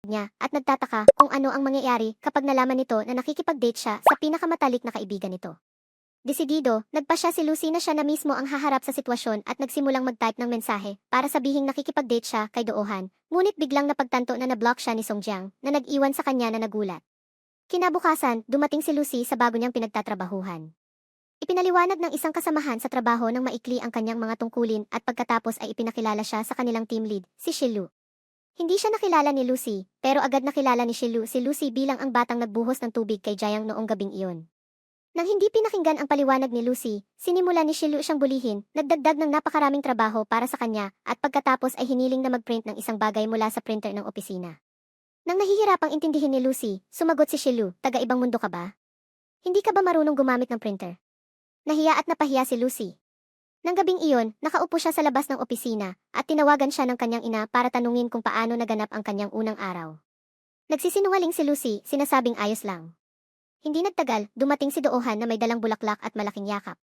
niya at nagtataka kung ano ang mangyayari kapag nalaman nito na nakikipag-date siya sa pinakamatalik na kaibigan nito. Desidido, nagpa siya si Lucy na siya na mismo ang haharap sa sitwasyon at nagsimulang mag-type ng mensahe para sabihing nakikipag-date siya kay Doohan, ngunit biglang napagtanto na na-block siya ni Songjiang na nag-iwan sa kanya na nagulat. Kinabukasan, dumating si Lucy sa bago niyang pinagtatrabahuhan. Ipinaliwanag ng isang kasamahan sa trabaho ng maikli ang kanyang mga tungkulin at pagkatapos ay ipinakilala siya sa kanilang team lead, si Shilu. Hindi siya nakilala ni Lucy, pero agad nakilala ni Shilu si Lucy bilang ang batang nagbuhos ng tubig kay Jiang noong gabing iyon. Nang hindi pinakinggan ang paliwanag ni Lucy, sinimula ni Shilu siyang bulihin, nagdagdag ng napakaraming trabaho para sa kanya, at pagkatapos ay hiniling na mag-print ng isang bagay mula sa printer ng opisina. Nang nahihirapang intindihin ni Lucy, sumagot si Shilu, taga-ibang mundo ka ba? Hindi ka ba marunong gumamit ng printer? Nahiya at napahiya si Lucy. Nang gabing iyon, nakaupo siya sa labas ng opisina, at tinawagan siya ng kanyang ina para tanungin kung paano naganap ang kanyang unang araw. Nagsisinungaling si Lucy, sinasabing ayos lang. Hindi nagtagal, dumating si Doohan na may dalang bulaklak at malaking yakap.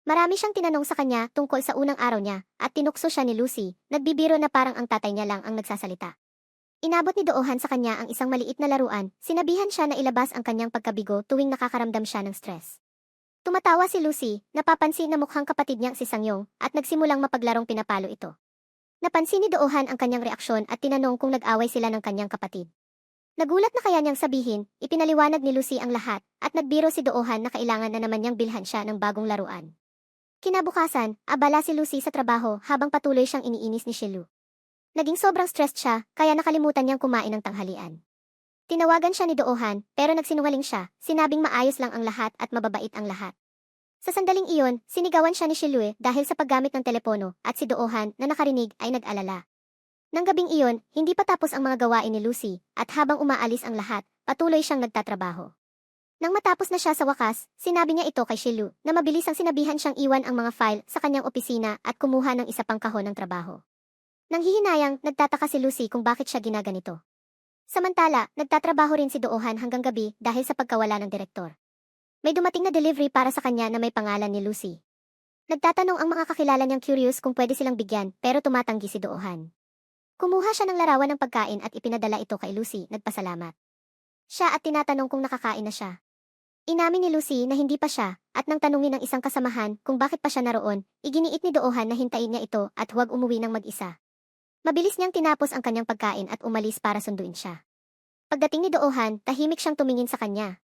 Marami siyang tinanong sa kanya tungkol sa unang araw niya, at tinukso siya ni Lucy, nagbibiro na parang ang tatay niya lang ang nagsasalita. Inabot ni Doohan sa kanya ang isang maliit na laruan, sinabihan siya na ilabas ang kanyang pagkabigo tuwing nakakaramdam siya ng stress. Tumatawa si Lucy, napapansin na mukhang kapatid niyang si Sangyong, at nagsimulang mapaglarong pinapalo ito. Napansin ni Doohan ang kanyang reaksyon at tinanong kung nag-away sila ng kanyang kapatid. Nagulat na kaya niyang sabihin, ipinaliwanag ni Lucy ang lahat, at nagbiro si Doohan na kailangan na naman niyang bilhan siya ng bagong laruan. Kinabukasan, abala si Lucy sa trabaho habang patuloy siyang iniinis ni Shilu. Naging sobrang stressed siya, kaya nakalimutan niyang kumain ng tanghalian. Tinawagan siya ni Doohan, pero nagsinungaling siya, sinabing maayos lang ang lahat at mababait ang lahat. Sa sandaling iyon, sinigawan siya ni Shilue dahil sa paggamit ng telepono, at si Doohan na nakarinig ay nag-alala. Nang gabing iyon, hindi pa tapos ang mga gawain ni Lucy, at habang umaalis ang lahat, patuloy siyang nagtatrabaho. Nang matapos na siya sa wakas, sinabi niya ito kay Shilu na mabilis ang sinabihan siyang iwan ang mga file sa kanyang opisina at kumuha ng isa pang kahon ng trabaho. Nang hihinayang, nagtataka si Lucy kung bakit siya ginaganito. Samantala, nagtatrabaho rin si Doohan hanggang gabi dahil sa pagkawala ng direktor. May dumating na delivery para sa kanya na may pangalan ni Lucy. Nagtatanong ang mga kakilala niyang curious kung pwede silang bigyan, pero tumatanggi si Doohan. Kumuha siya ng larawan ng pagkain at ipinadala ito kay Lucy, nagpasalamat. Siya at tinatanong kung nakakain na siya. Inamin ni Lucy na hindi pa siya, at nang tanungin ng isang kasamahan kung bakit pa siya naroon, iginiit ni Doohan na hintayin niya ito at huwag umuwi ng mag-isa. Mabilis niyang tinapos ang kanyang pagkain at umalis para sunduin siya. Pagdating ni Doohan, tahimik siyang tumingin sa kanya.